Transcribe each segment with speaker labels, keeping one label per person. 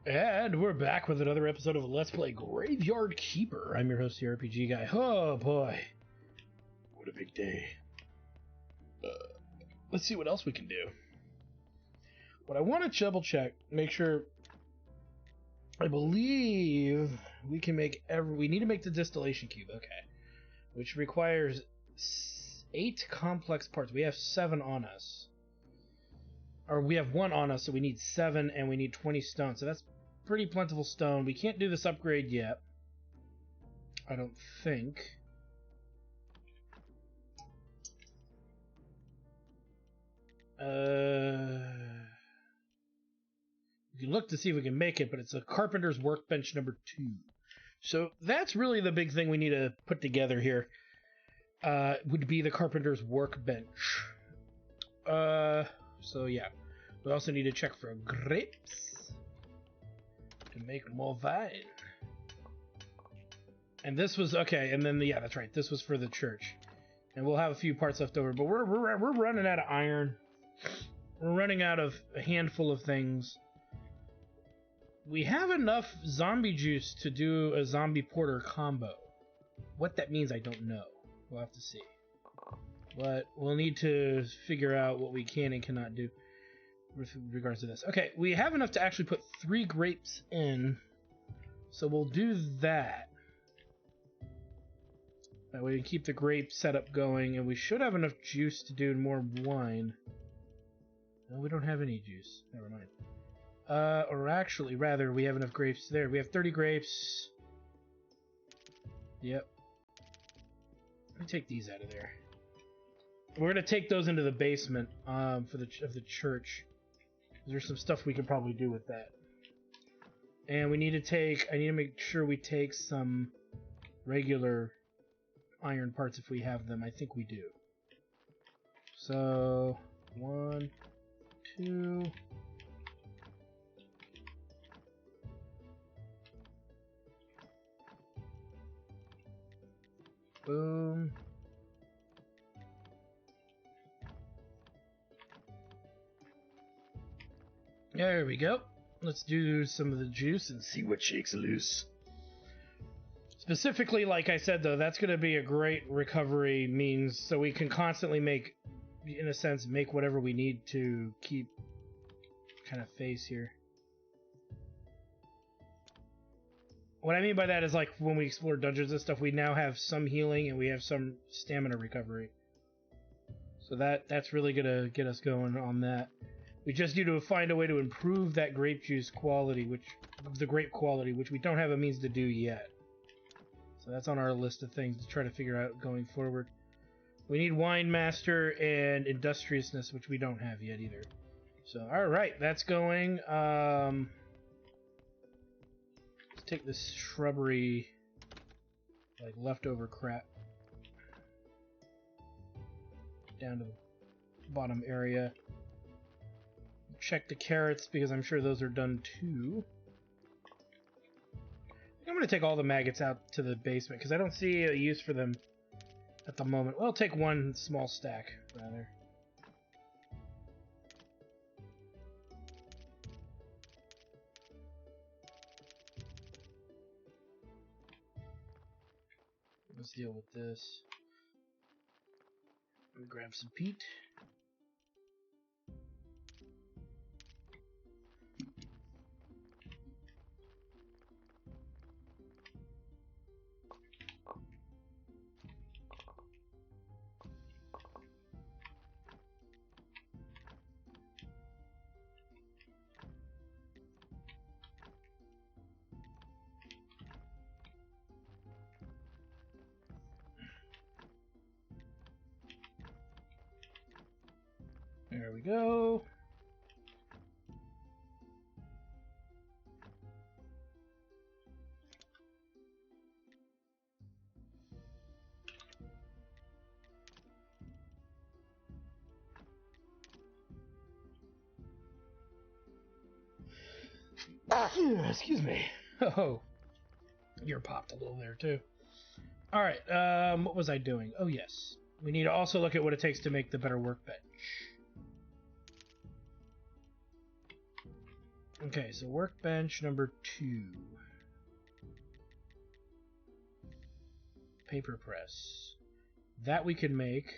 Speaker 1: And we're back with another episode of Let's Play Graveyard Keeper. I'm your host, the RPG Guy. Oh boy. What a big day. Let's see what else we can do. What I want to double check, make sure... I believe we can make we need to make the distillation cube, okay. Which requires 8 complex parts. We have 7 on us. Or we have 1 on us, so we need 7, and we need 20 stone. So that's pretty plentiful stone. We can't do this upgrade yet. I don't think. We can look to see if we can make it, but it's a carpenter's workbench number 2. So that's really the big thing we need to put together here. Would be the carpenter's workbench. So yeah. We also need to check for grapes to make more wine. And this was okay, and then yeah, that's right. This was for the church, and we'll have a few parts left over. But we're running out of iron. We're running out of a handful of things. We have enough zombie juice to do a zombie porter combo. What that means, I don't know. We'll have to see. But we'll need to figure out what we can and cannot do with regards to this. Okay, we have enough to actually put 3 grapes in, so we'll do that. That way we can keep the grape setup going, and we should have enough juice to do more wine. No, we don't have any juice. Never mind. Or actually, rather, we have enough grapes there. We have 30 grapes. Yep. Let me take these out of there. We're gonna take those into the basement of the church. There's some stuff we can probably do with that. And we need to take... I need to make sure we take some regular iron parts if we have them. I think we do. So... 1, 2... Boom. There we go. Let's do some of the juice and see what shakes loose. Specifically, like I said, though, that's going to be a great recovery means, so we can constantly make, in a sense, make whatever we need to keep kind of face here. What I mean by that is, like, when we explore dungeons and stuff, we now have some healing and we have some stamina recovery. So that's really going to get us going on that. We just need to find a way to improve that grape juice quality, which we don't have a means to do yet. So that's on our list of things to try to figure out going forward. We need Wine Master and Industriousness, which we don't have yet either. So, alright, that's going. Let's take this shrubbery, like, leftover crap down to the bottom area. Check the carrots, because I'm sure those are done too. I'm going to take all the maggots out to the basement, because I don't see a use for them at the moment. Well, I'll take one small stack, rather. Let's deal with this. Let me grab some peat. There we go. Excuse me. Oh, you're popped a little there too. All right. What was I doing? Oh yes, we need to also look at what it takes to make the better workbench. Okay, so workbench number 2. Paper press. That we can make.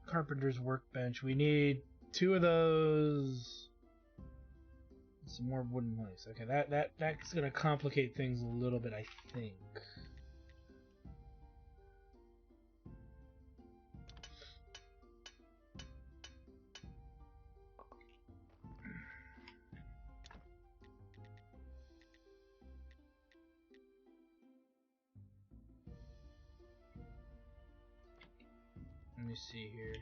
Speaker 1: Carpenter's workbench. We need 2 of those. Some more wooden planks. Okay, that's gonna complicate things a little bit, I think. Let me see here.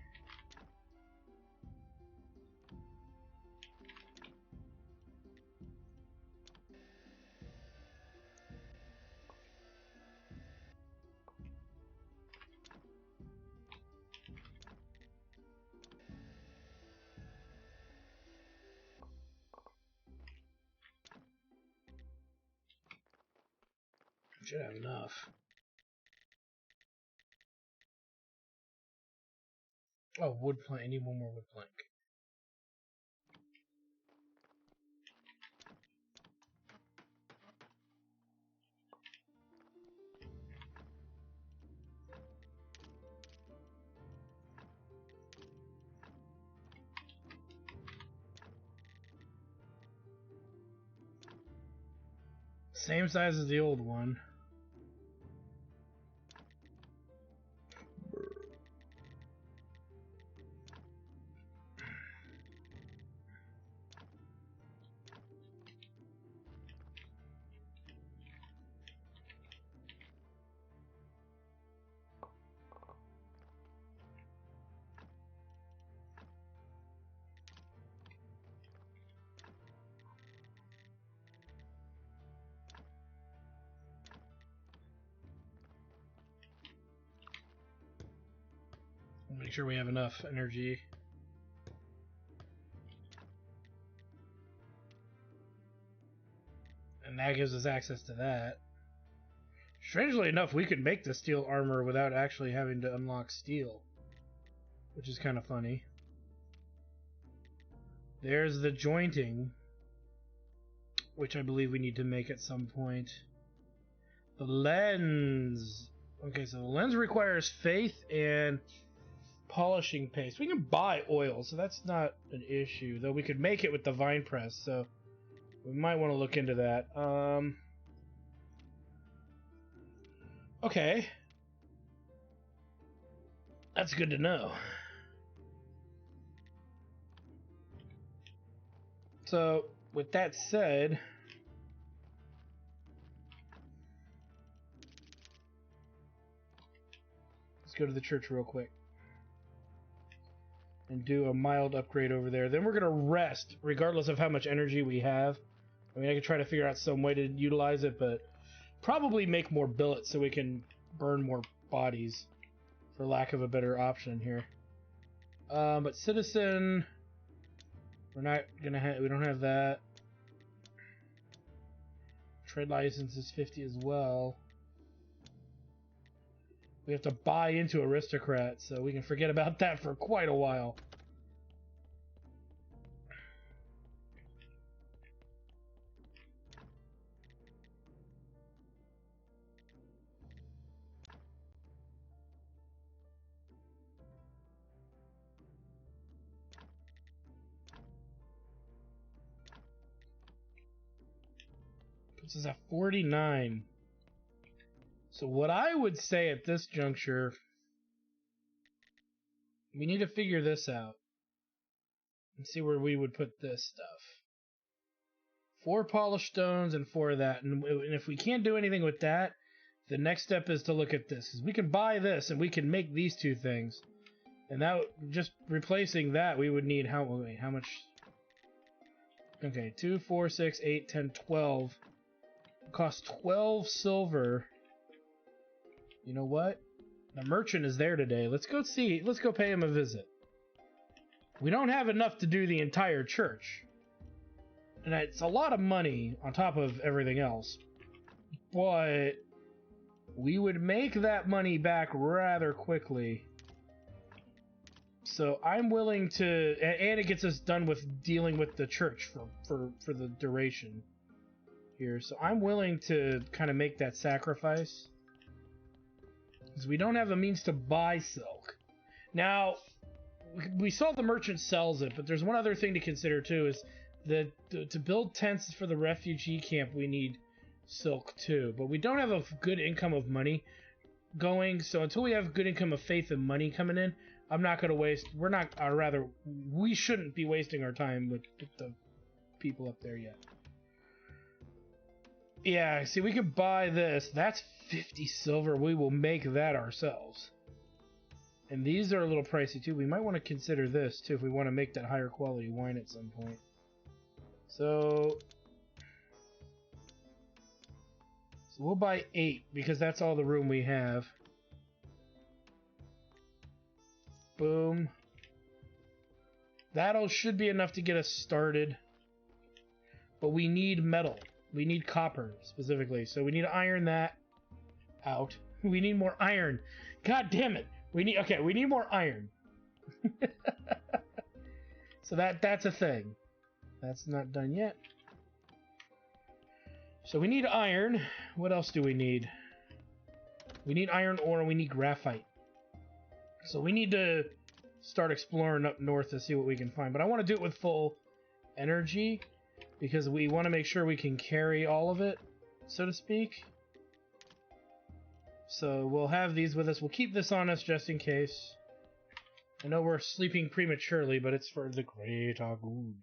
Speaker 1: Should have enough. Oh, wood plank. I need 1 more wood plank. Same size as the old one. Make sure we have enough energy. And that gives us access to that. Strangely enough, we could make the steel armor without actually having to unlock steel, which is kind of funny. There's the jointing, which I believe we need to make at some point. The lens. Okay, so the lens requires faith and polishing paste. We can buy oil, so that's not an issue. Though we could make it with the vine press, so we might want to look into that. Okay. That's good to know. So, with that said, let's go to the church real quick and do a mild upgrade over there. Then we're going to rest, regardless of how much energy we have. I mean, I could try to figure out some way to utilize it, but probably make more billets so we can burn more bodies, for lack of a better option here. But citizen, we're not going to have, we don't have that. Trade license is 50 as well. We have to buy into aristocrat, so we can forget about that for quite a while. Puts us at 49. So what I would say at this juncture, we need to figure this out and see where we would put this stuff. 4 polished stones and 4 of that. And if we can't do anything with that, the next step is to look at this. Because we can buy this and we can make these 2 things. And that, just replacing that, we would need how much? Okay, 2, 4, 6, 8, 10, 12. Cost 12 silver. You know what? The merchant is there today. Let's go see. Let's go pay him a visit. We don't have enough to do the entire church. And it's a lot of money on top of everything else. But we would make that money back rather quickly. So I'm willing to, and it gets us done with dealing with the church for the duration here. So I'm willing to kind of make that sacrifice, because we don't have the means to buy silk. Now, we saw the merchant sells it, but there's one other thing to consider too, is that to build tents for the refugee camp, we need silk too. But we don't have a good income of money going, so until we have good income of faith and money coming in, I'm not going to waste, we shouldn't be wasting our time with the people up there yet. Yeah, see, we could buy this. That's 50 silver. We will make that ourselves. And these are a little pricey too. We might want to consider this too if we want to make that higher quality wine at some point. So we'll buy 8 because that's all the room we have. Boom. That'll should be enough to get us started. But we need metal. We need copper specifically. So we need to iron that out. We need more iron. God damn it. We need more iron. So that's a thing. That's not done yet. So we need iron. What else do we need? We need iron ore and we need graphite. So we need to start exploring up north to see what we can find. But I want to do it with full energy, because we want to make sure we can carry all of it, so to speak. So we'll have these with us. We'll keep this on us just in case. I know we're sleeping prematurely, but it's for the greater good.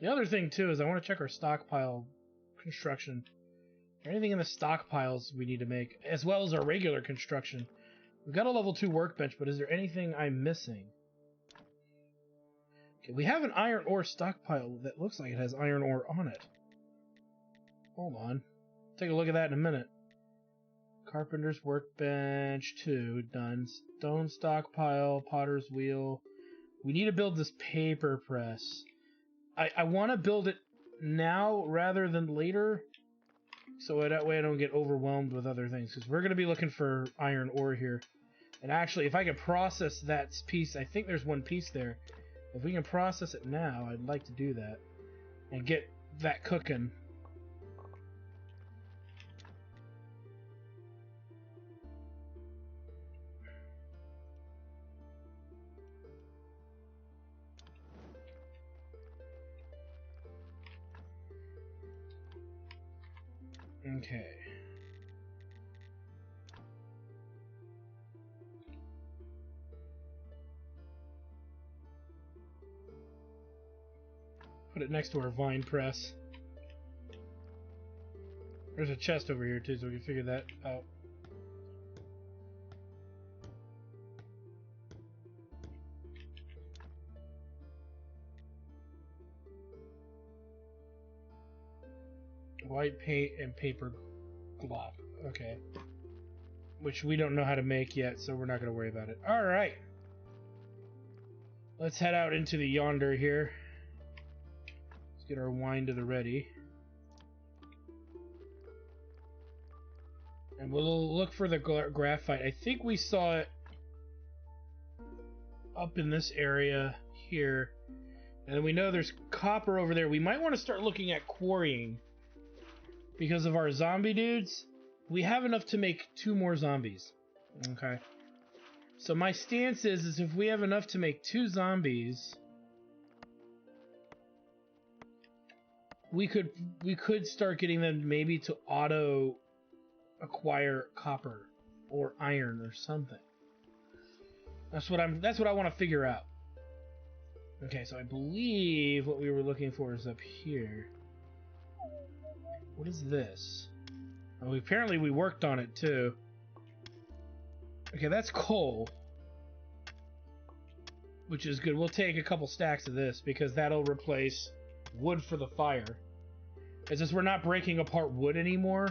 Speaker 1: The other thing, too, is I want to check our stockpile construction. Anything in the stockpiles we need to make, as well as our regular construction. We've got a level 2 workbench, but is there anything I'm missing? Okay, we have an iron ore stockpile that looks like it has iron ore on it. Hold on. Take a look at that in a minute. Carpenter's workbench 2, done. Stone stockpile, potter's wheel. We need to build this paper press. I want to build it now rather than later, so that way I don't get overwhelmed with other things, because we're going to be looking for iron ore here. And actually, if I can process that piece, I think there's one piece there. If we can process it now, I'd like to do that and get that cooking. Okay. Put it next to our vine press. There's a chest over here too, so we can figure that out. White paint and paper glop. Okay. Which we don't know how to make yet, so we're not going to worry about it. Alright. Let's head out into the yonder here. Let's get our wine to the ready. And we'll look for the graphite. I think we saw it up in this area here. And we know there's copper over there. We might want to start looking at quarrying. Because of our zombie dudes, we have enough to make 2 more zombies. Okay. So my stance is if we have enough to make 2 zombies, we could start getting them maybe to auto acquire copper or iron or something. That's what I want to figure out. Okay, so I believe what we were looking for is up here. What is this? Oh, apparently we worked on it too. Okay, that's coal, which is good. We'll take a couple stacks of this because that'll replace wood for the fire. As since we're not breaking apart wood anymore,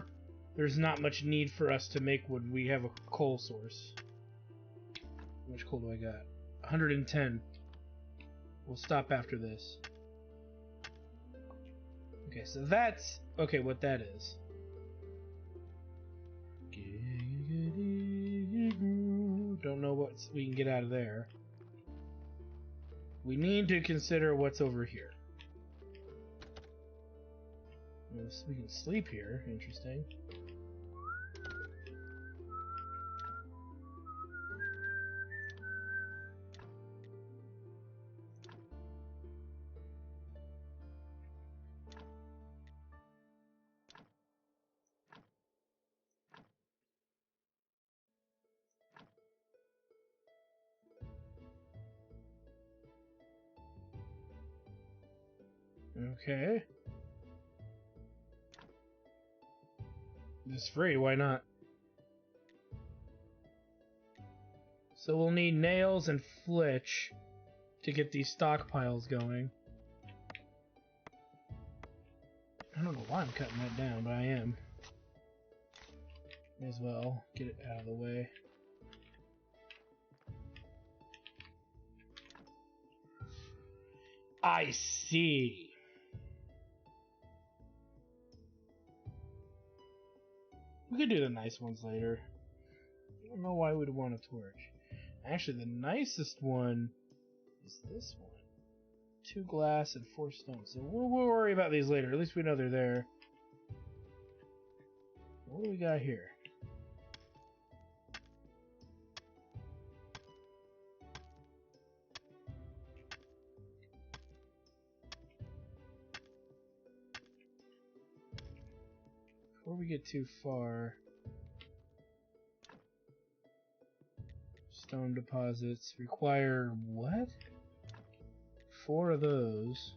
Speaker 1: there's not much need for us to make wood. We have a coal source. How much coal do I got? 110. We'll stop after this. Okay, so that's... Okay, what that is. Don't know what we can get out of there. We need to consider what's over here. We can sleep here. Interesting. Okay. It's free, why not? So we'll need nails and flitch to get these stockpiles going. I don't know why I'm cutting that down, but I am. May as well get it out of the way. I see. We could do the nice ones later. I don't know why we'd want a torch. Actually, the nicest one is this one. 2 glass and 4 stone. So we'll worry about these later. At least we know they're there. What do we got here? Before we get too far, stone deposits require what? 4 of those.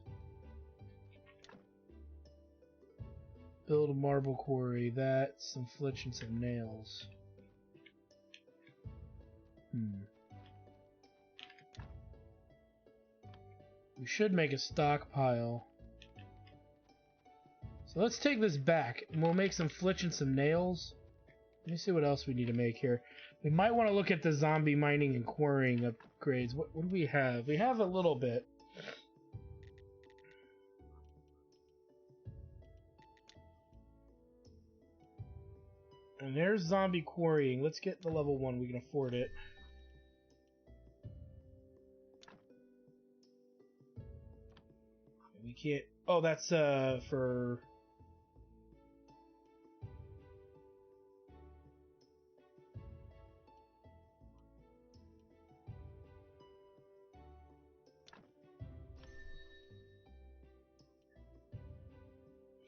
Speaker 1: Build a marble quarry, that, some flitch and some nails. We should make a stockpile. So let's take this back, and we'll make some flitch and some nails. Let me see what else we need to make here. We might want to look at the zombie mining and quarrying upgrades. What do we have? We have a little bit. And there's zombie quarrying. Let's get the level 1. We can afford it. We can't... Oh, that's for...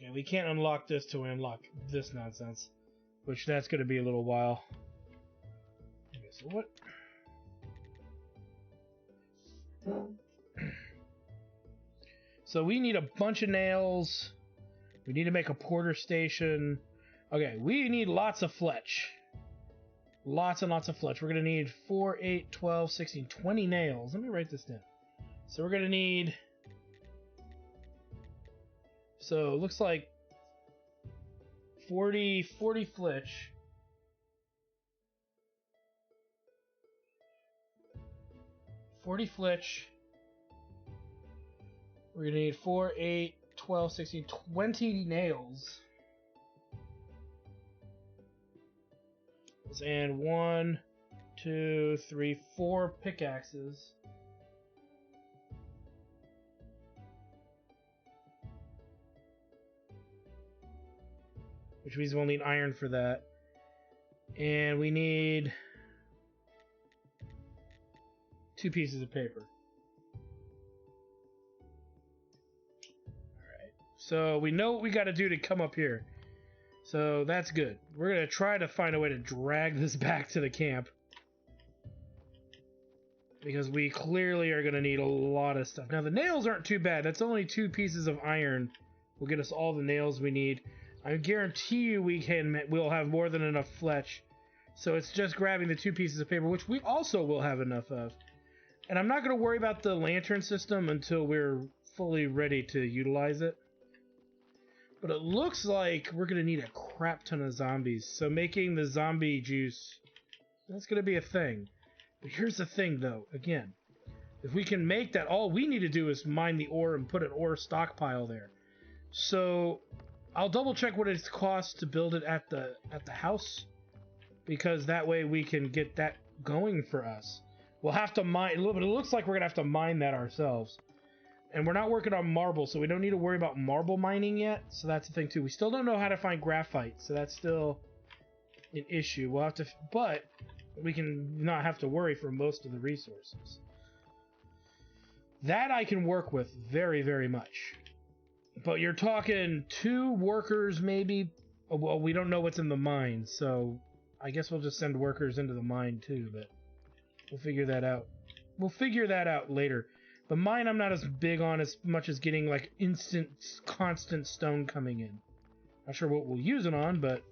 Speaker 1: Yeah, we can't unlock this till we unlock this nonsense. Which that's going to be a little while. Okay, so what? So we need a bunch of nails. We need to make a porter station. Okay, we need lots of fletch. Lots and lots of fletch. We're going to need 4, 8, 12, 16, 20 nails. Let me write this down. So we're going to need... So it looks like 40 flitch. 40 flitch. We're going to need 4, 8, 12, 16, 20 nails. And 1, 2, 3, 4 pickaxes. Which means we'll need iron for that. And we need 2 pieces of paper. Alright. So we know what we got to do to come up here. So that's good. We're going to try to find a way to drag this back to the camp. Because we clearly are going to need a lot of stuff. Now the nails aren't too bad. That's only 2 pieces of iron. Will get us all the nails we need. I guarantee you we'll have more than enough fletch. So it's just grabbing the 2 pieces of paper, which we also will have enough of. And I'm not going to worry about the lantern system until we're fully ready to utilize it. But it looks like we're going to need a crap ton of zombies. So making the zombie juice, that's going to be a thing. But here's the thing, though. Again, if we can make that, all we need to do is mine the ore and put an ore stockpile there. So I'll double check what it costs to build it at the house, because that way we can get that going for us. We'll have to mine a little bit. It looks like we're gonna have to mine that ourselves, and we're not working on marble, so we don't need to worry about marble mining yet. So that's the thing too. We still don't know how to find graphite, so that's still an issue. We'll have to, but we can not have to worry for most of the resources. That I can work with very, very much. But you're talking 2 workers, maybe. Well, we don't know what's in the mine, so I guess we'll just send workers into the mine too, but we'll figure that out. We'll figure that out later. The mine I'm not as big on as much as getting like instant, constant stone coming in. Not sure what we'll use it on, but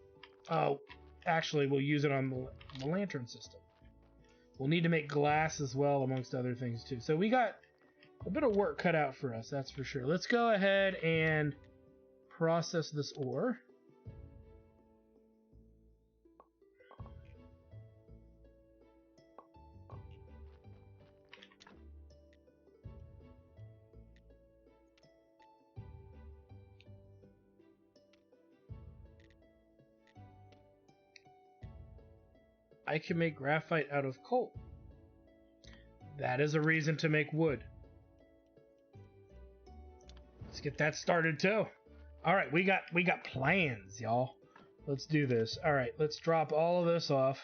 Speaker 1: actually we'll use it on the lantern system. We'll need to make glass as well, amongst other things too. So we got a bit of work cut out for us, that's for sure. Let's go ahead and process this ore. I can make graphite out of coal. That is a reason to make wood. Let's get that started too. All right, we got plans, y'all. Let's do this. All right, let's drop all of this off.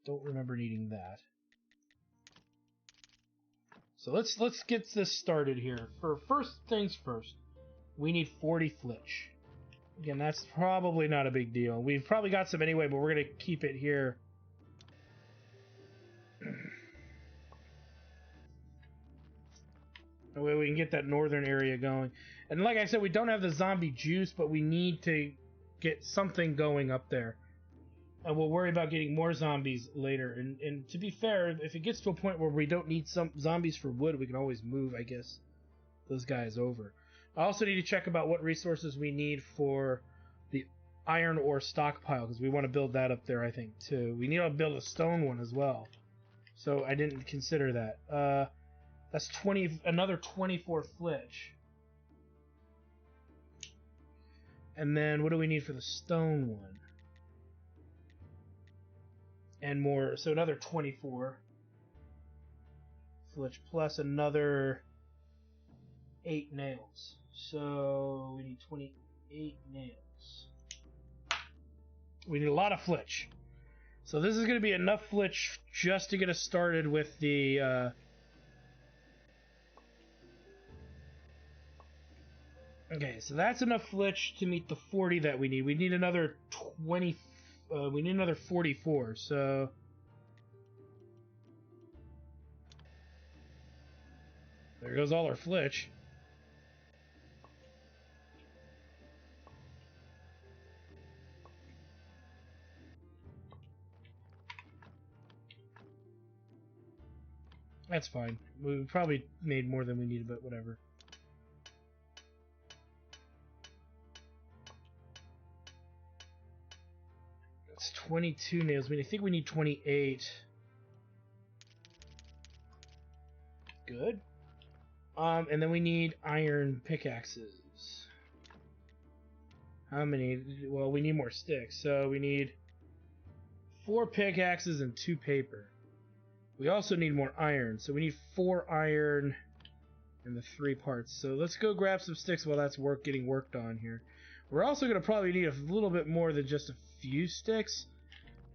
Speaker 1: Don't remember needing that. So let's get this started here. For first things first, we need 40 flitch. Again, that's probably not a big deal. We've probably got some anyway, but we're gonna keep it here. That way we can get that northern area going. And like I said, we don't have the zombie juice, but we need to get something going up there. And we'll worry about getting more zombies later. And to be fair, if it gets to a point where we don't need some zombies for wood, we can always move, I guess, those guys over. I also need to check about what resources we need for the iron ore stockpile, because we want to build that up there, I think, too. We need to build a stone one as well. So I didn't consider that. That's another 24 flitch. And then what do we need for the stone one? And more, so another 24 flitch plus another 8 nails. So we need 28 nails. We need a lot of flitch. So this is going to be enough flitch just to get us started with the okay, so that's enough flitch to meet the 40 that we need. We need another 20. We need another 44. So there goes all our flitch. That's fine. We probably made more than we needed, but whatever. That's 22 nails. I think we need 28. Good. And then we need iron pickaxes. How many? Well, we need more sticks, so we need 4 pickaxes and 2 paper. We also need more iron, so we need 4 iron and the 3 parts. So let's go grab some sticks while that's getting worked on here. We're also going to probably need a little bit more than just a few sticks,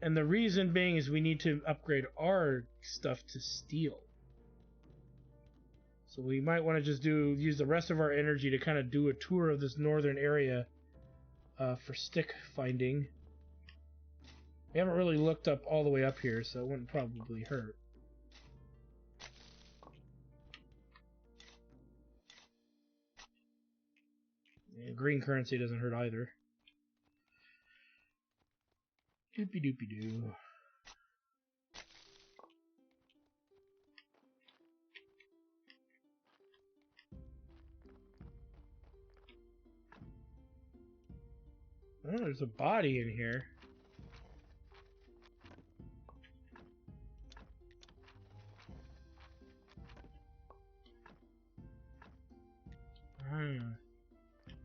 Speaker 1: and the reason being is we need to upgrade our stuff to steel. So we might want to just use the rest of our energy to kind of do a tour of this northern area for stick finding. We haven't really looked up all the way up here, so it wouldn't probably hurt. Yeah, green currency doesn't hurt either. Doopy doopy doo. Oh, there's a body in here.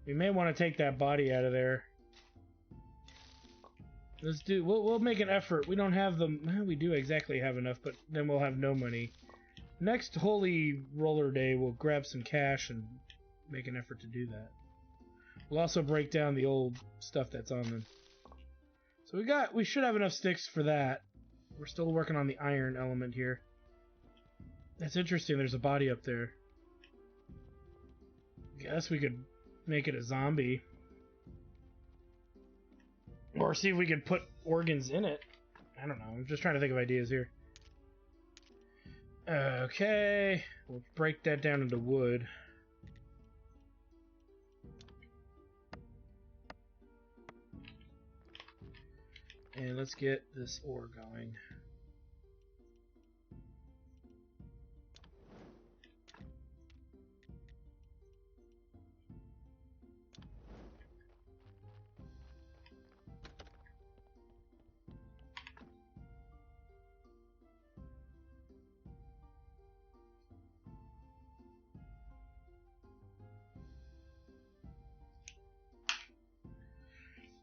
Speaker 1: We may want to take that body out of there. Let's do. We'll make an effort. We don't have the. Well, we do exactly have enough, but then we'll have no money. Next Holy Roller Day, we'll grab some cash and make an effort to do that. We'll also break down the old stuff that's on them. So we should have enough sticks for that. We're still working on the iron element here. That's interesting. There's a body up there. Guess we could make it a zombie. Or see if we could put organs in it. I don't know. I'm just trying to think of ideas here. Okay. We'll break that down into wood. And let's get this ore going.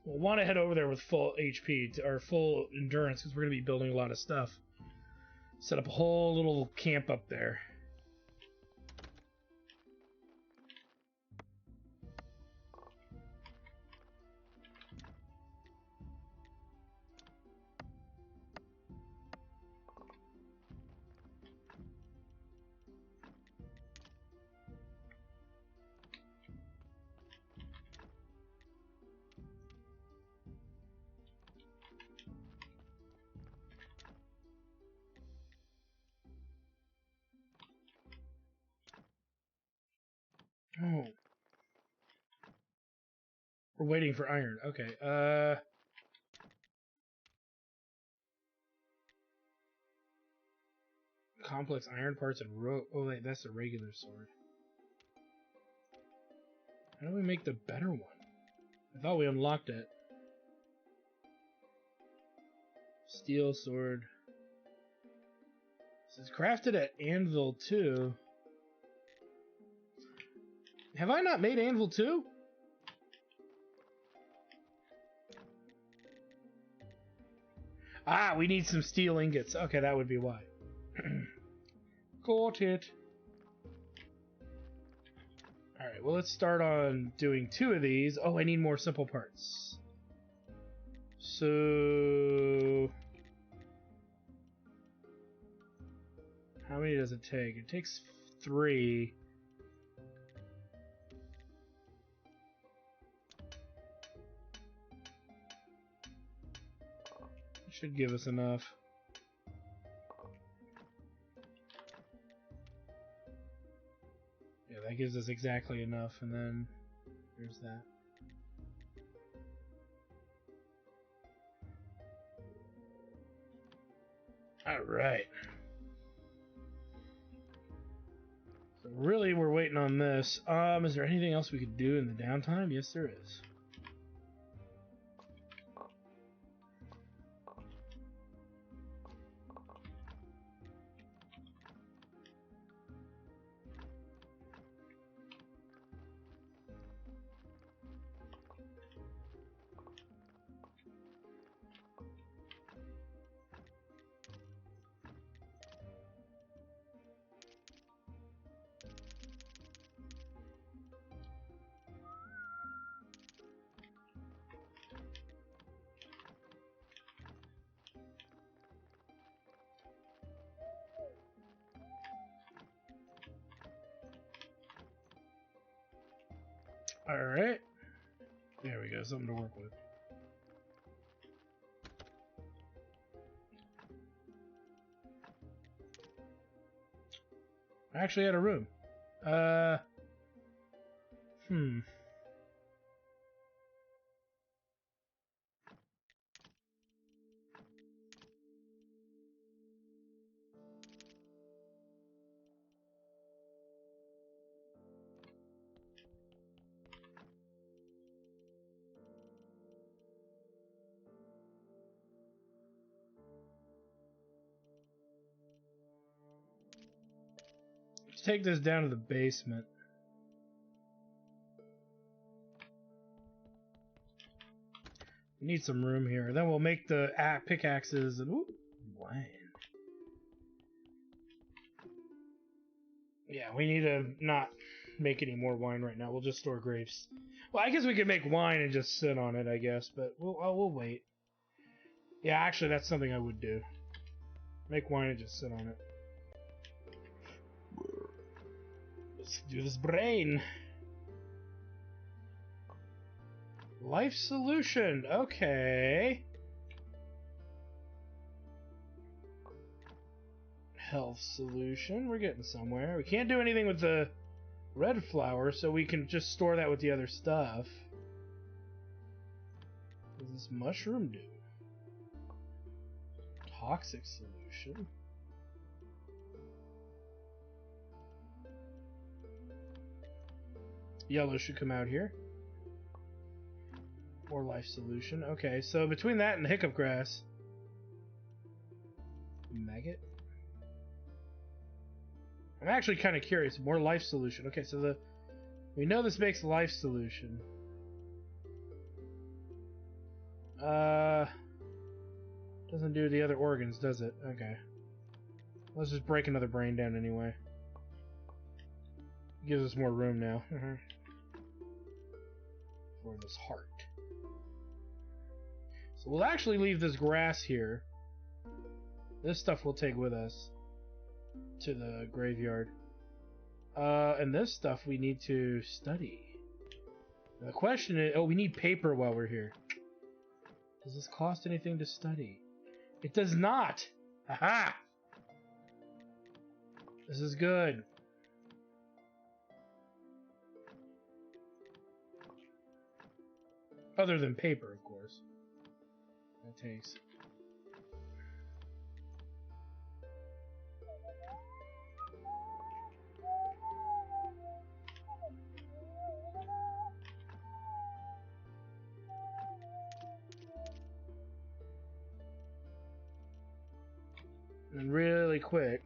Speaker 1: We'll want to head over there with full HP, or full endurance, because we're going to be building a lot of stuff. Set up a whole little camp up there. Oh. We're waiting for iron. Okay, complex iron parts and oh wait, that's a regular sword. How do we make the better one? I thought we unlocked it. Steel sword. This is crafted at Anvil 2. Have I not made Anvil 2? Ah, we need some steel ingots. Okay, that would be why. Got it. Alright, well, let's start on doing 2 of these. Oh, I need more simple parts. So... how many does it take? It takes 3. It should give us enough. Yeah, that gives us exactly enough, and then there's that. Alright. So really, we're waiting on this. Is there anything else we could do in the downtime? Yes, there is. Alright. There we go, something to work with. I actually had a room. Let's take this down to the basement. We need some room here. Then we'll make the pickaxes and ooh, wine. Yeah, we need to not make any more wine right now. We'll just store grapes. Well, I guess we could make wine and just sit on it, I guess, but we'll wait. Yeah, actually, that's something I would do. Make wine and just sit on it. Let's do this brain. Life solution. Okay. Health solution. We're getting somewhere. We can't do anything with the red flower, so we can just store that with the other stuff. What does this mushroom do? Toxic solution. Yellow should come out here. More life solution. Okay, so between that and the hiccup grass. Maggot? I'm actually kind of curious. More life solution. Okay, so we know this makes life solution. Doesn't do the other organs, does it? Okay. Let's just break another brain down anyway. Gives us more room now. For this heart. So we'll actually leave this grass here. This stuff we'll take with us to the graveyard. And this stuff we need to study. Now the question is, oh, we need paper while we're here. Does this cost anything to study? It does not! Aha! This is good. Other than paper, of course. That takes. And really quick.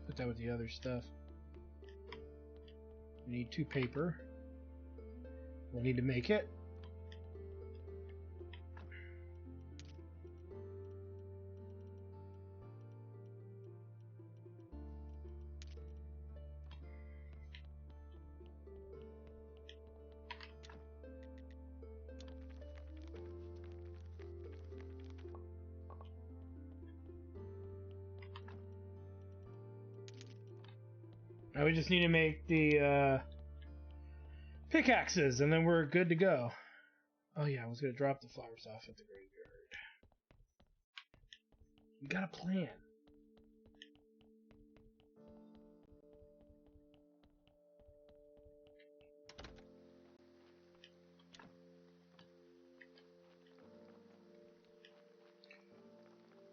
Speaker 1: Put that with the other stuff. We need 2 paper. We'll need to make it. Now we just need to make the pickaxes, and then we're good to go. Oh yeah, I was gonna drop the flowers off at the graveyard. We got a plan.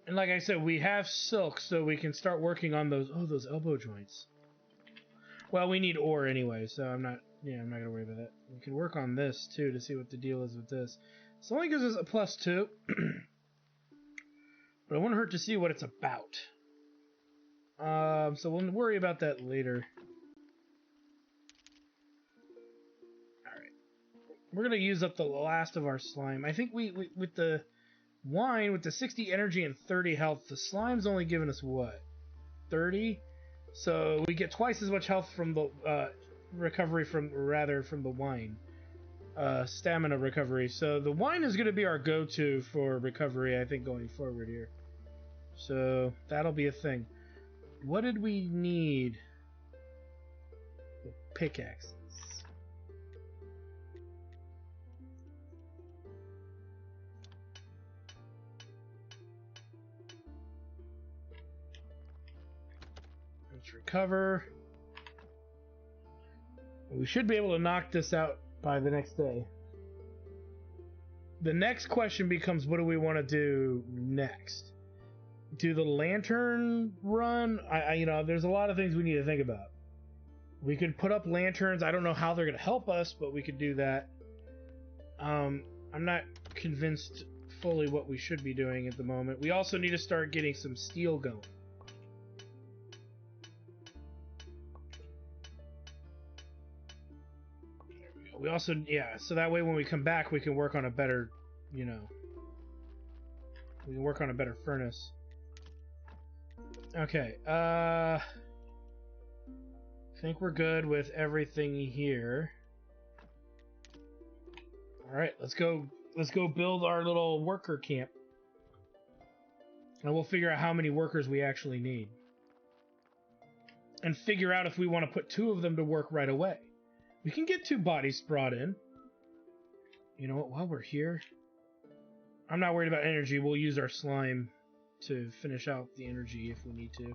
Speaker 1: And like I said, we have silk, so we can start working on those. Oh, those elbow joints. Well, we need ore anyway, so I'm not gonna worry about that. We can work on this too to see what the deal is with this. This only gives us a +2, but it wouldn't hurt to see what it's about. So we'll worry about that later. All right, we're gonna use up the last of our slime. I think we with the wine with the 60 energy and 30 health, the slime's only giving us what, 30? So we get twice as much health from the recovery from the wine. Stamina recovery. So the wine is going to be our go-to for recovery, I think, going forward here. So that'll be a thing. What did we need? The pickaxes. Let's recover. We should be able to knock this out by the next day. The next question becomes, what do we want to do next? Do the lantern run? There's a lot of things we need to think about. We could put up lanterns. I don't know how they're going to help us, but we could do that. I'm not convinced fully what we should be doing at the moment. We also need to start getting some steel going. We also, yeah, so that way when we come back, we can work on a better, you know, we can work on a better furnace. Okay, I think we're good with everything here. Alright, let's go build our little worker camp. And we'll figure out how many workers we actually need. And figure out if we want to put 2 of them to work right away. We can get 2 bodies brought in. You know what, while we're here, I'm not worried about energy. We'll use our slime to finish out the energy if we need to.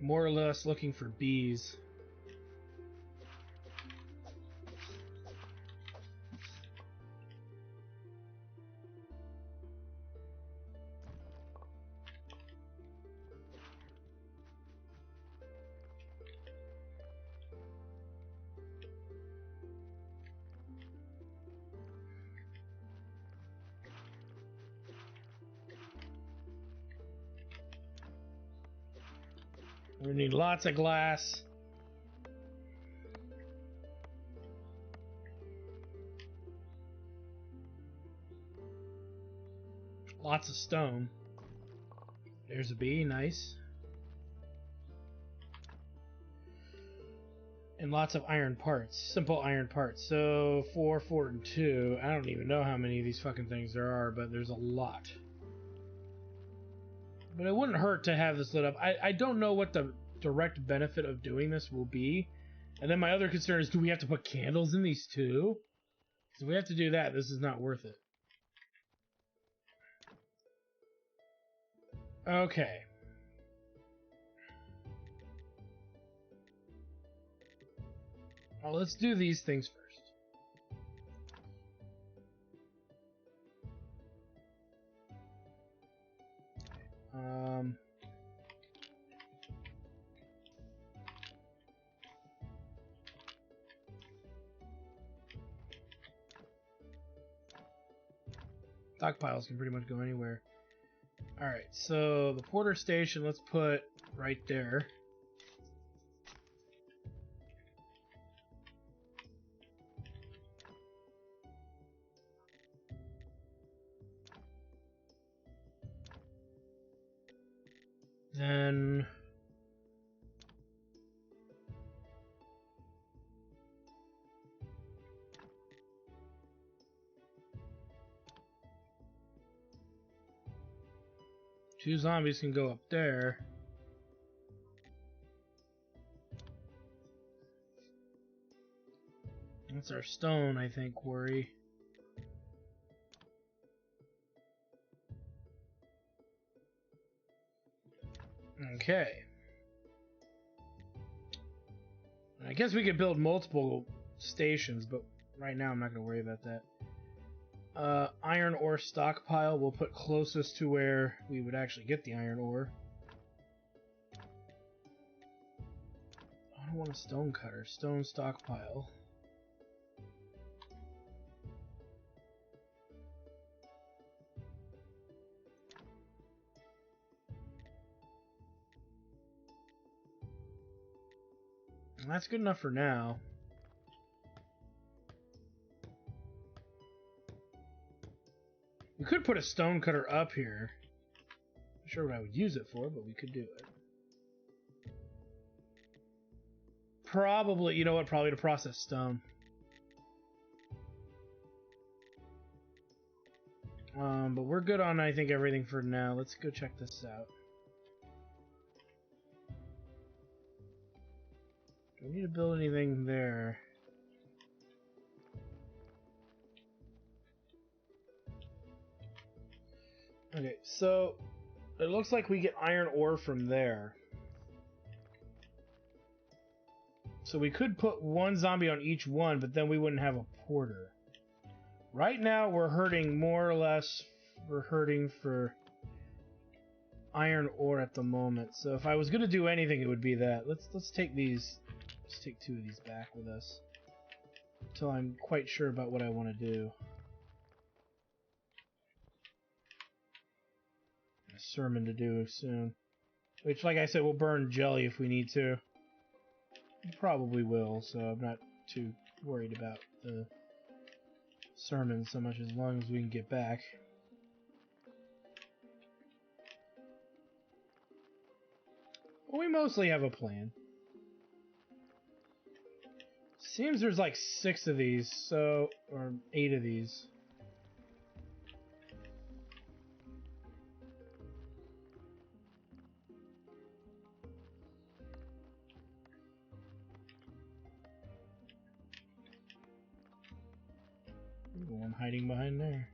Speaker 1: More or less looking for bees. We need lots of glass. Lots of stone. There's a bee, nice. And lots of iron parts, simple iron parts. So 4, 4, and 2. I don't even know how many of these fucking things there are, but there's a lot. But it wouldn't hurt to have this lit up. I don't know what the direct benefit of doing this will be. And then my other concern is, do we have to put candles in these too? Because if we have to do that, this is not worth it. Okay. Well, let's do these things first. Stockpiles can pretty much go anywhere. Alright, so the Porter Station, let's put right there. Then... two zombies can go up there. That's our stone, I think, quarry. Okay. I guess we could build multiple stations, but right now I'm not going to worry about that. Iron ore stockpile we'll put closest to where we would actually get the iron ore. I don't want a stone cutter. Stone stockpile. That's good enough for now. We could put a stone cutter up here. Not sure what I would use it for, but we could do it. Probably, you know what, probably to process stone. But we're good on, I think, everything for now. Let's go check this out. Do we need to build anything there? Okay, so it looks like we get iron ore from there. So we could put one zombie on each one, but then we wouldn't have a porter. Right now we're hurting more or less, we're hurting for iron ore at the moment. So if I was gonna do anything, it would be that. Let's take these, let's take 2 of these back with us until I'm quite sure about what I want to do. sermon to do soon. Which, like I said, we'll burn jelly if we need to. Probably will, so I'm not too worried about the sermon so much, as long as we can get back. Well, we mostly have a plan. Seems there's like 6 of these, so, or 8 of these. Ooh, one hiding behind there.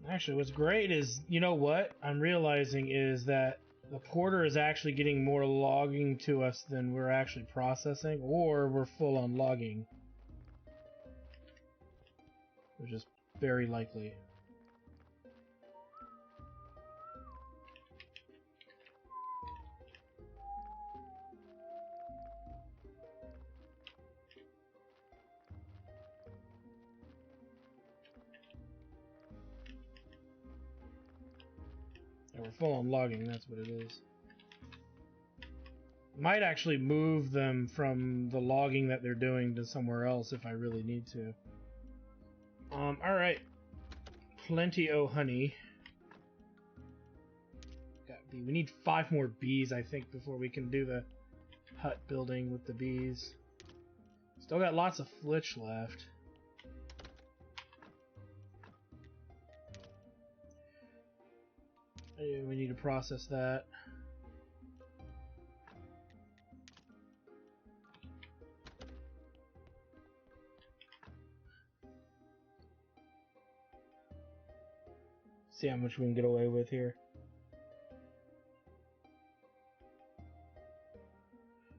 Speaker 1: Actually, what's great is, you know what I'm realizing is that the porter is actually getting more logging to us than we're actually processing, or we're full on logging. Which is very likely. Yeah, we're full on logging, that's what it is. Might actually move them from the logging that they're doing to somewhere else if I really need to. Alright. Plenty o' honey. We need 5 more bees, I think, before we can do the hut building with the bees. Still got lots of flitch left. We need to process that. See how much we can get away with here.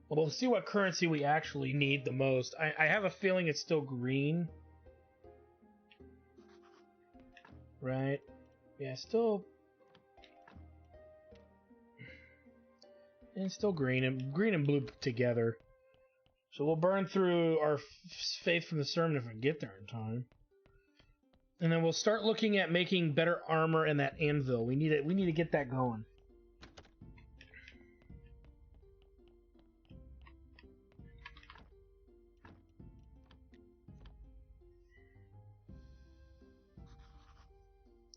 Speaker 1: Well, we'll see what currency we actually need the most. I have a feeling it's still green. Right? Yeah, still... It's still green and blue together. So we'll burn through our faith from the sermon if we get there in time. And then we'll start looking at making better armor and that anvil. We need to get that going.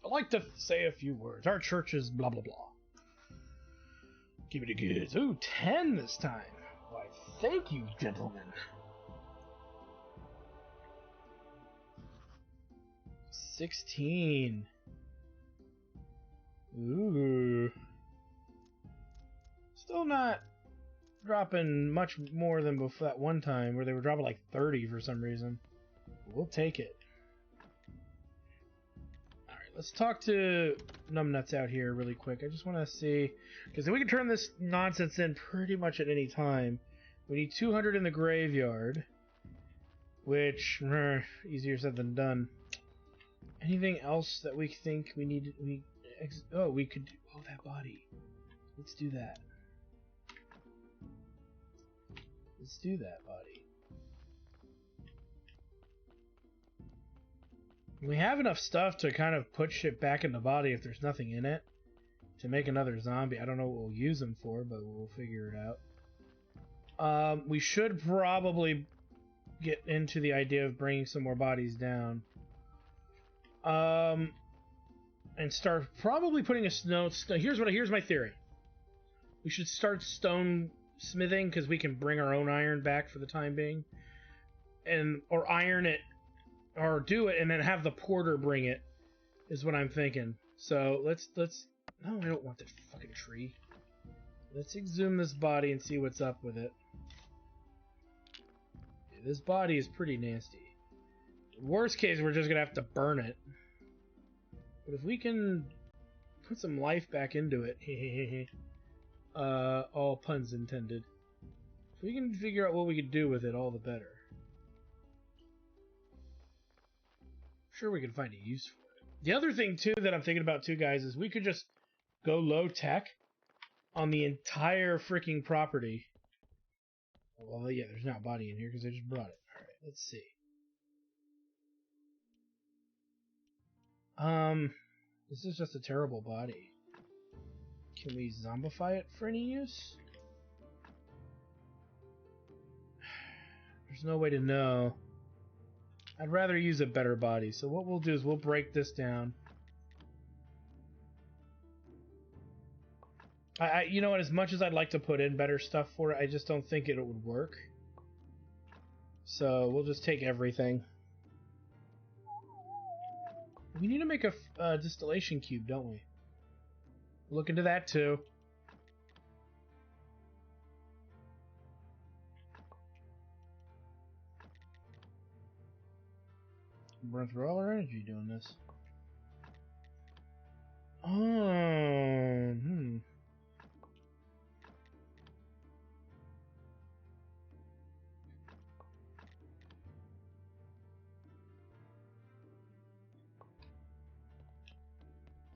Speaker 1: I'd like to say a few words. Our church is blah blah blah. Give me the goods. Ooh, 10 this time. Why, thank you, gentlemen. 16. Ooh. Still not dropping much more than before that one time where they were dropping like 30 for some reason. We'll take it. Alright, let's talk to Numbnuts out here really quick. I just want to see, because we can turn this nonsense in pretty much at any time. We need 200 in the graveyard, which, easier said than done. Anything else that we think we need? We could. Oh, that body. Let's do that. Let's do that body. We have enough stuff to kind of put shit back in the body if there's nothing in it to make another zombie. I don't know what we'll use them for, but we'll figure it out. We should probably get into the idea of bringing some more bodies down. And start probably putting a stone. Here's my theory. We should start stone smithing because we can bring our own iron back for the time being, or iron it, or do it and then have the porter bring it. Is what I'm thinking. So let's. No, I don't want that fucking tree. Let's exhume this body and see what's up with it. This body is pretty nasty. Worst case, we're just gonna have to burn it. But if we can put some life back into it, all puns intended. If we can figure out what we could do with it, all the better. I'm sure we can find a use for it. The other thing, too, that I'm thinking about, too, guys, is we could just go low tech on the entire freaking property. Well, yeah, there's not a body in here because I just brought it. Alright, let's see. This is just a terrible body. Can we zombify it for any use? There's no way to know. I'd rather use a better body. So what we'll do is we'll break this down. You know what? As much as I'd like to put in better stuff for it, I just don't think it would work. So we'll just take everything. We need to make a distillation cube, don't we? Look into that too. Burn through all our energy doing this. Oh,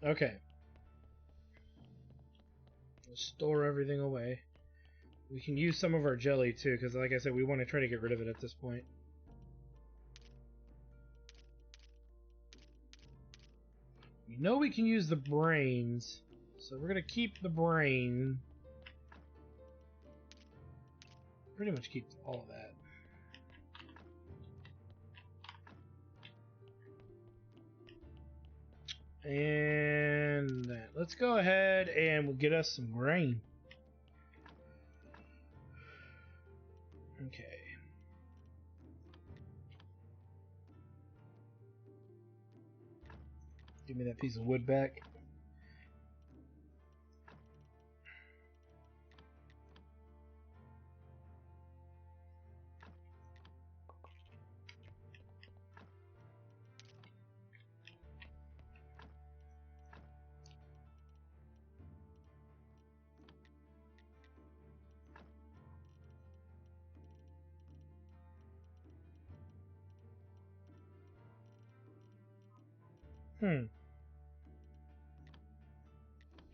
Speaker 1: Okay. Let's store everything away. We can use some of our jelly too, because like I said, we want to try to get rid of it at this point. We know we can use the brains, so we're going to keep the brain. Pretty much keep all of that. And that. Let's go ahead and we'll get us some grain. Okay. Give me that piece of wood back.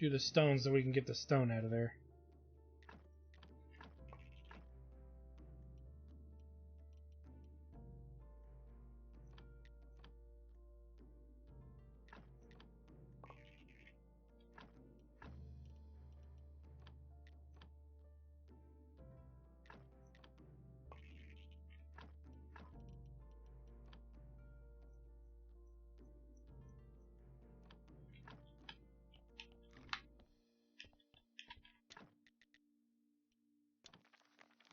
Speaker 1: Do the stone so we can get the stone out of there.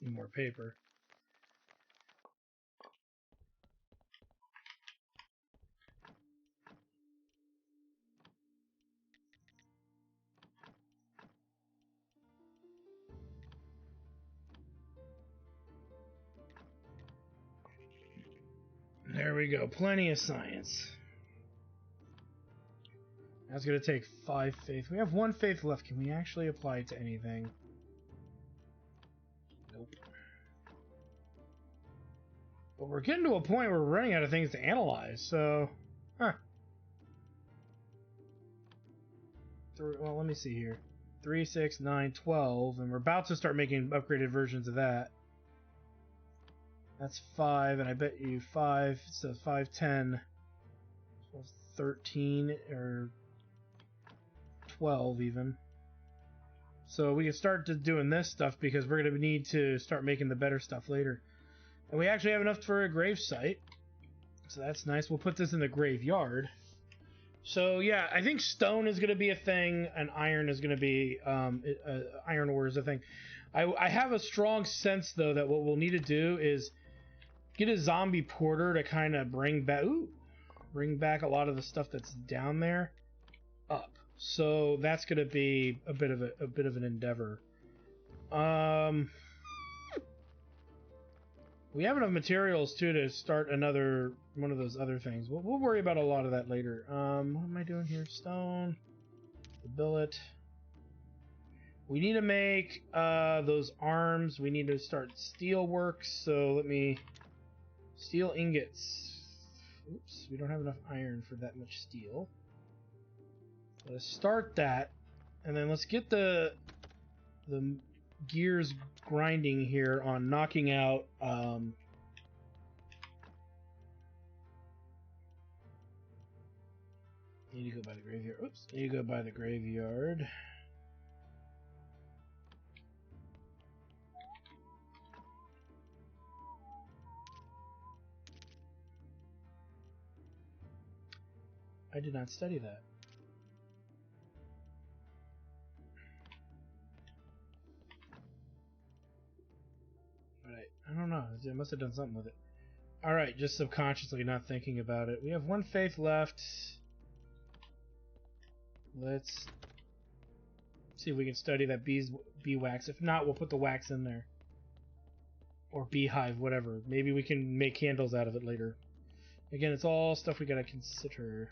Speaker 1: Need more paper. There we go. Plenty of science. That's going to take 5 faith. We have 1 faith left. Can we actually apply it to anything? Nope. But we're getting to a point where we're running out of things to analyze, so... Huh. Well, let me see here. 3, 6, 9, 12, and we're about to start making upgraded versions of that. That's 5, and I bet you 5, so 5, 10, 13, or 12 even. So we can start doing this stuff because we're going to need to start making the better stuff later. And we actually have enough for a grave site, so that's nice. We'll put this in the graveyard. So yeah, I think stone is going to be a thing, and iron is going to be, iron ore is a thing. I have a strong sense, though, that what we'll need to do is get a zombie porter to kind of bring back a lot of the stuff that's down there up. So that's going to be a bit of an endeavor. We have enough materials too to start another one of those other things. We'll worry about a lot of that later. What am I doing here? Stone, the billet. We need to make those arms. We need to start steel works. So let me steel ingots. Oops, we don't have enough iron for that much steel. Let's start that, and then let's get the gears grinding here on knocking out Need to go by the graveyard. Oops. Need to go by the graveyard. I did not study that. Right. I don't know. I must have done something with it. Alright, just subconsciously not thinking about it. We have one faith left. Let's see if we can study that bee wax. If not, we'll put the wax in there. Or beehive, whatever. Maybe we can make candles out of it later. Again, it's all stuff we gotta consider.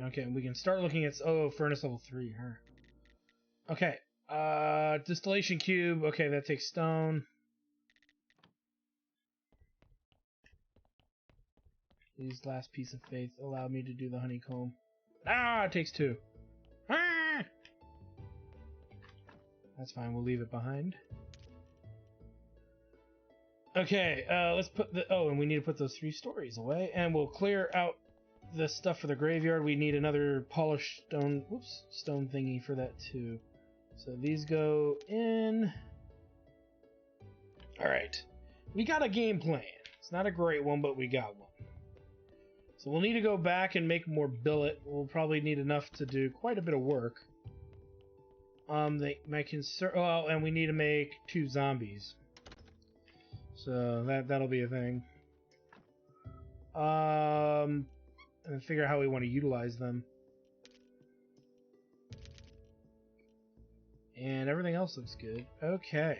Speaker 1: Okay, we can start looking at... Oh, furnace level 3. Huh. Okay. Distillation cube. Okay, that takes stone. These last piece of faith allow me to do the honeycomb. Ah, it takes 2. Ah! That's fine, we'll leave it behind. Okay, let's put the... Oh, and we need to put those 3 stories away. And we'll clear out the stuff for the graveyard. We need another polished stone... Whoops, stone thingy for that too. So these go in. Alright. We got a game plan. It's not a great one, but we got one. So we'll need to go back and make more billet. We'll probably need enough to do quite a bit of work. My concern... Oh, and we need to make 2 zombies. So that'll be a thing. And then figure out how we want to utilize them. And everything else looks good. Okay.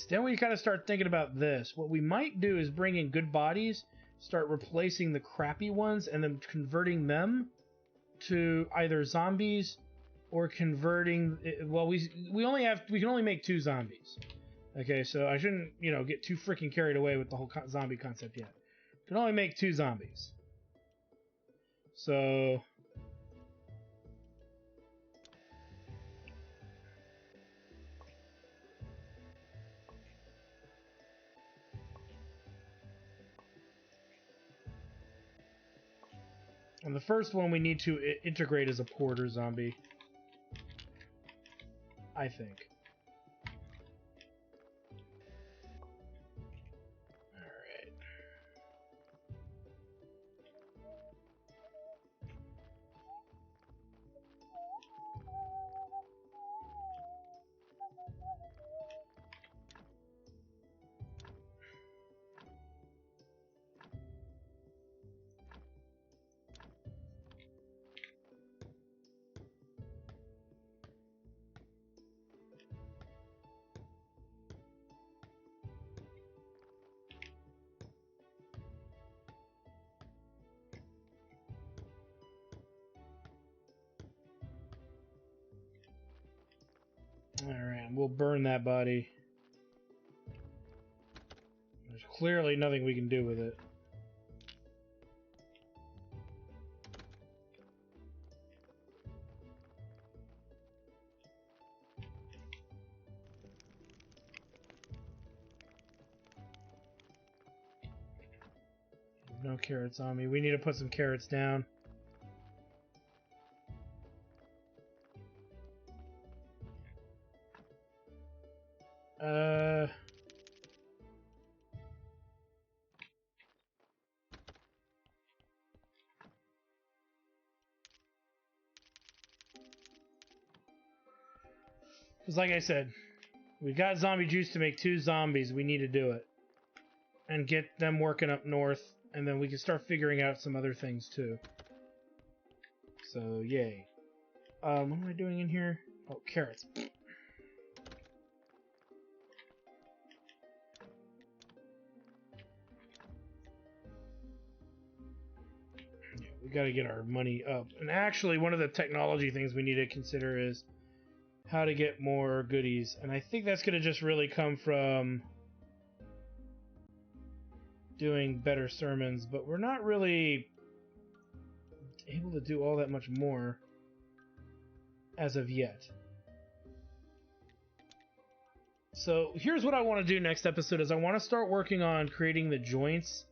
Speaker 1: Then we kind of start thinking about this. What we might do is bring in good bodies, start replacing the crappy ones, and then converting them to either zombies or converting... Well, we can only make 2 zombies. Okay, so I shouldn't, get too freaking carried away with the whole zombie concept yet. Can only make 2 zombies. So... And the first one we need to integrate as a porter zombie. I think. Alright. Alright, we'll burn that body. There's clearly nothing we can do with it. No carrots on me. We need to put some carrots down. Because like I said, we got zombie juice to make 2 zombies. We need to do it. And get them working up north. And then we can start figuring out some other things too. So, yay. What am I doing in here? Oh, carrots. Yeah, we gotta get our money up. And actually, one of the technology things we need to consider is how to get more goodies. And I think that's gonna just really come from doing better sermons, but we're not really able to do all that much more as of yet. So here's what I want to do next episode is I want to start working on creating the joints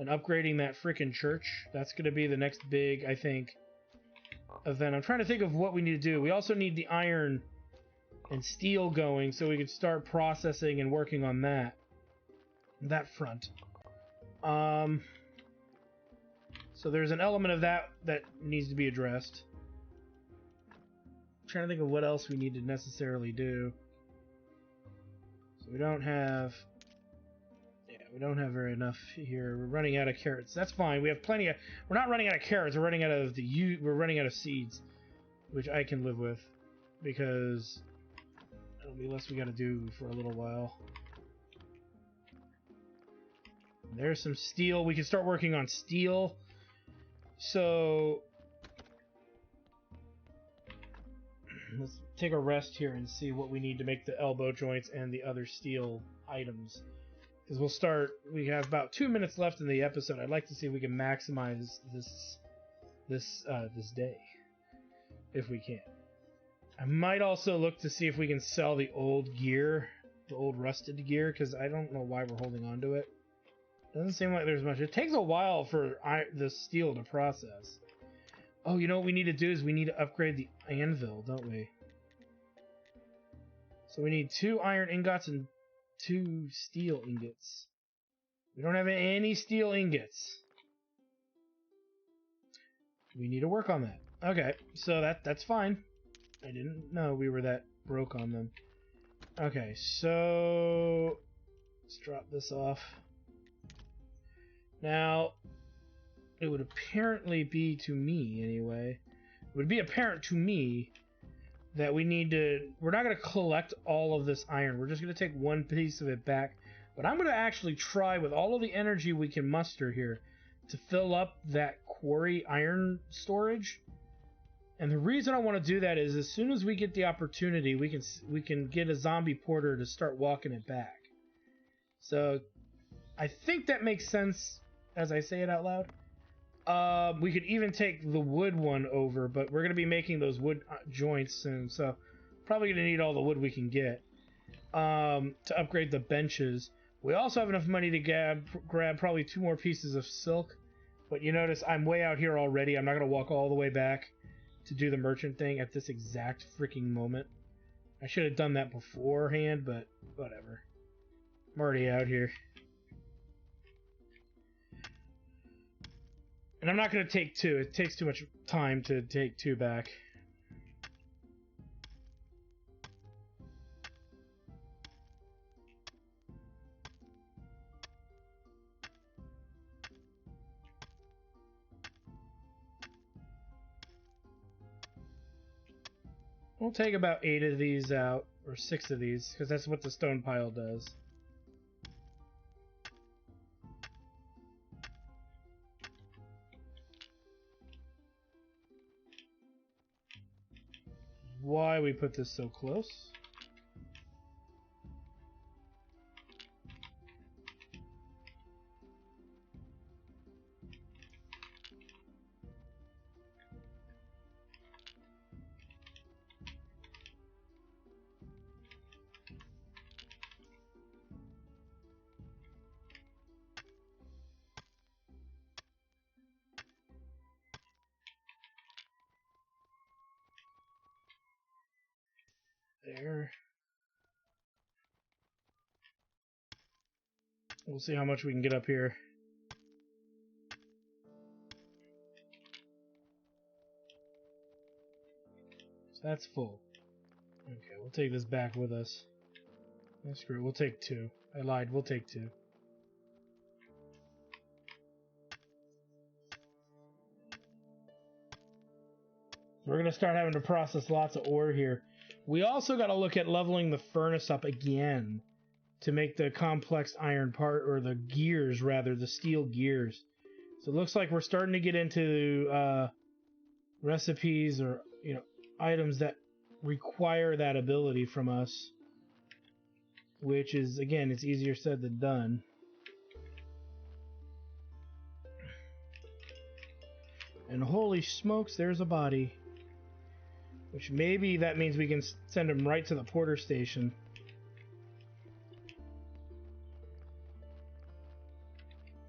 Speaker 1: and upgrading that frickin' church. That's going to be the next big, I think, event. I'm trying to think of what we need to do. We also need the iron and steel going so we can start processing and working on that front. So there's an element of that needs to be addressed. I'm trying to think of what else we need to necessarily do. So we don't have very enough here. We're running out of carrots. That's fine. We have plenty of. We're not running out of carrots. We're running out of We're running out of seeds, which I can live with, because that'll be less we got to do for a little while. There's some steel. We can start working on steel. So let's take a rest here and see what we need to make the elbow joints and the other steel items. Because we'll start. We have about 2 minutes left in the episode. I'd like to see if we can maximize this day, if we can. I might also look to see if we can sell the old gear, the old rusted gear, because I don't know why we're holding on to it. Doesn't seem like there's much. It takes a while for the steel to process. Oh, you know what we need to do is we need to upgrade the anvil, don't we? So we need 2 iron ingots and 2 steel ingots. We don't have any steel ingots. We need to work on that. Okay, so that's fine. I didn't know we were that broke on them. Okay, so let's drop this off. Now, it would apparently be to me, anyway. It would be apparent to me that we need to... We're not going to collect all of this iron. We're just going to take one piece of it back. But I'm going to actually try, with all of the energy we can muster here, to fill up that quarry iron storage. And the reason I want to do that is, as soon as we get the opportunity, we can get a zombie porter to start walking it back. So, I think that makes sense as I say it out loud. We could even take the wood one over, but we're going to be making those wood joints soon, so probably going to need all the wood we can get to upgrade the benches. We also have enough money to grab probably 2 more pieces of silk, but you notice I'm way out here already. I'm not going to walk all the way back to do the merchant thing at this exact freaking moment. I should have done that beforehand, but whatever. I'm already out here. And I'm not going to take 2. It takes too much time to take 2 back. We'll take about 8 of these out, or 6 of these, because that's what the stone pile does. Why we put this so close? There. We'll see how much we can get up here. So that's full. Okay, we'll take this back with us. Oh, screw it, we'll take 2. I lied, we'll take 2. We're going to start having to process lots of ore here. We also got to look at leveling the furnace up again to make the complex iron part, or the gears rather, the steel gears. So it looks like we're starting to get into recipes, or items that require that ability from us, which is, again, it's easier said than done. And holy smokes, there's a body. Which maybe that means we can send him right to the porter station.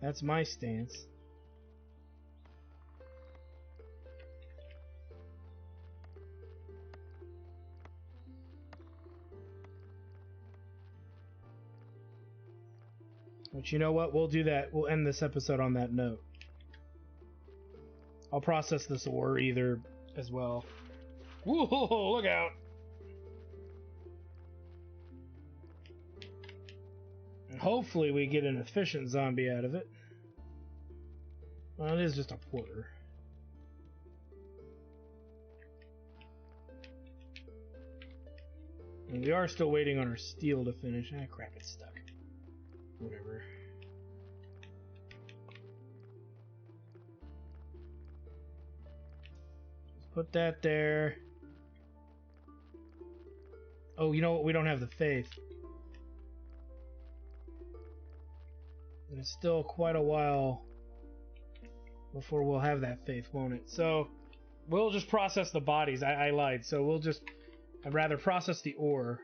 Speaker 1: That's my stance. But you know what? We'll do that. We'll end this episode on that note. I'll process this ore either as well. Whoa, look out! And hopefully we get an efficient zombie out of it. Well, it is just a porter. And we are still waiting on our steel to finish. Ah, crap, it's stuck. Whatever. Just put that there. Oh, you know what? We don't have the faith. And it's still quite a while before we'll have that faith, won't it? So, we'll just process the bodies. I lied. So we'll just... I'd rather process the ore.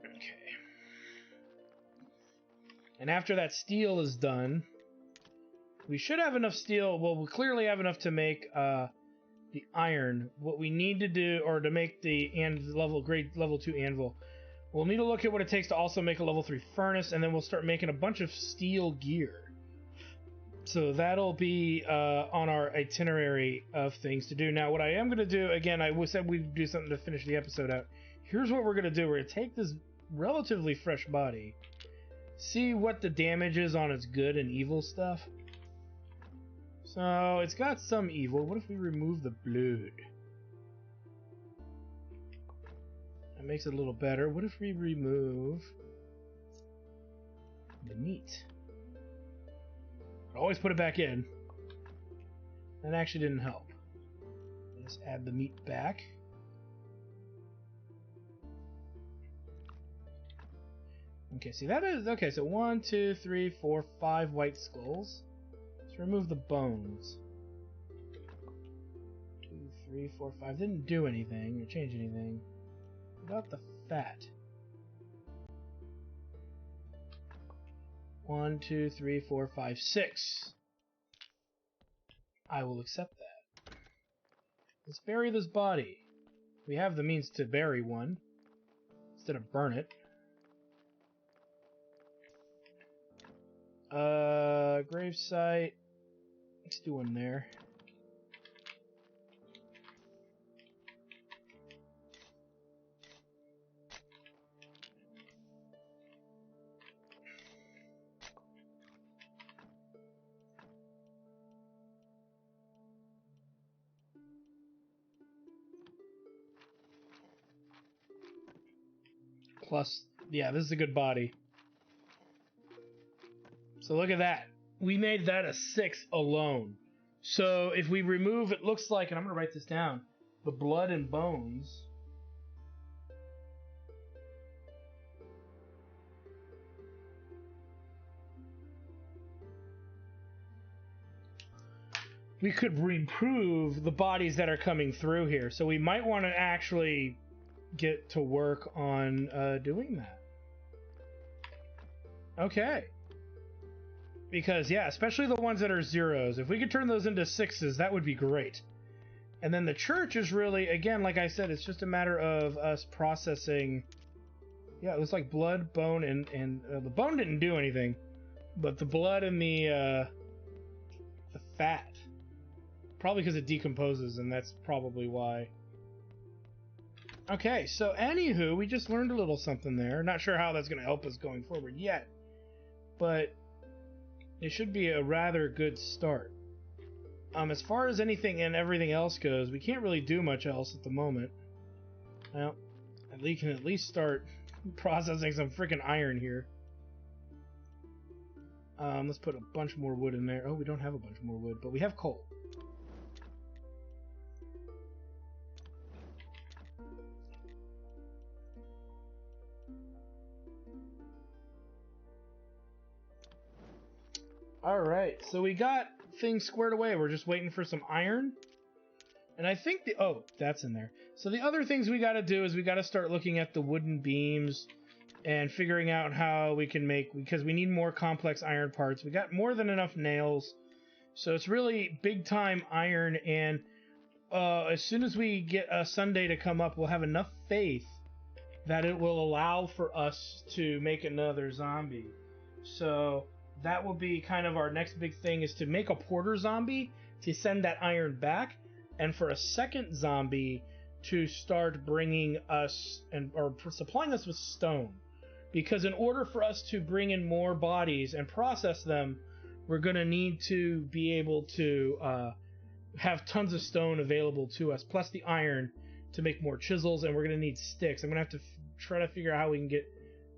Speaker 1: Okay. And after that steel is done, we should have enough steel. Well, we clearly have enough to make the iron. What we need to do, or to make the grade level 2 anvil, we'll need to look at what it takes to also make a level 3 furnace, and then we'll start making a bunch of steel gear. So that'll be on our itinerary of things to do. Now, what I am going to do, again, I said we'd do something to finish the episode out. Here's what we're going to do. We're going to take this relatively fresh body, see what the damage is on its good and evil stuff. So, it's got some evil. What if we remove the blood? That makes it a little better. What if we remove the meat? Always put it back in. That actually didn't help. Let's add the meat back. Okay, see that is... Okay, so 1, 2, 3, 4, 5 white skulls. Let's remove the bones. 2, 3, 4, 5. Didn't do anything or change anything. What about the fat? 1, 2, 3, 4, 5, 6. I will accept that. Let's bury this body. We have the means to bury one instead of burn it. Gravesite. Let's do one there. Plus, yeah, this is a good body. So look at that. We made that a 6 alone. So if we remove, it looks like, and I'm going to write this down, the blood and bones. We could improve the bodies that are coming through here. So we might want to actually get to work on doing that. Okay. Because, yeah, especially the ones that are 0s. If we could turn those into 6s, that would be great. And then the church is really, again, like I said, it's just a matter of us processing... Yeah, it was like blood, bone, and the bone didn't do anything. But the blood and the fat. Probably because it decomposes, and that's probably why. Okay, so anywho, we just learned a little something there. Not sure how that's going to help us going forward yet. But it should be a rather good start. As far as anything and everything else goes, we can't really do much else at the moment. Well, we can at least start processing some freaking iron here. Let's put a bunch more wood in there. Oh, we don't have a bunch more wood, but we have coal. Alright, so we got things squared away. We're just waiting for some iron. And I think that's in there. So the other things we got to do is we got to start looking at the wooden beams and figuring out how we can make, because we need more complex iron parts. We got more than enough nails. So it's really big time iron, and as soon as we get a Sunday to come up, we'll have enough faith that it will allow for us to make another zombie. So that will be kind of our next big thing, is to make a porter zombie to send that iron back, and for a second zombie to start bringing us or supplying us with stone. Because in order for us to bring in more bodies and process them, we're going to need to be able to have tons of stone available to us, plus the iron to make more chisels, and we're going to need sticks. I'm going to have to try to figure out how we can get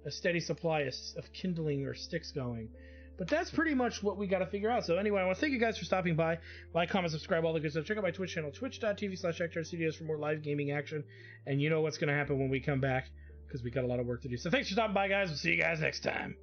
Speaker 1: a steady supply of kindling or sticks going. But that's pretty much what we got to figure out. So anyway, I want to thank you guys for stopping by. Like, comment, subscribe, all the good stuff. Check out my Twitch channel, twitch.tv/JackTarTstudios for more live gaming action. And you know what's going to happen when we come back, because we got a lot of work to do. So thanks for stopping by, guys. We'll see you guys next time.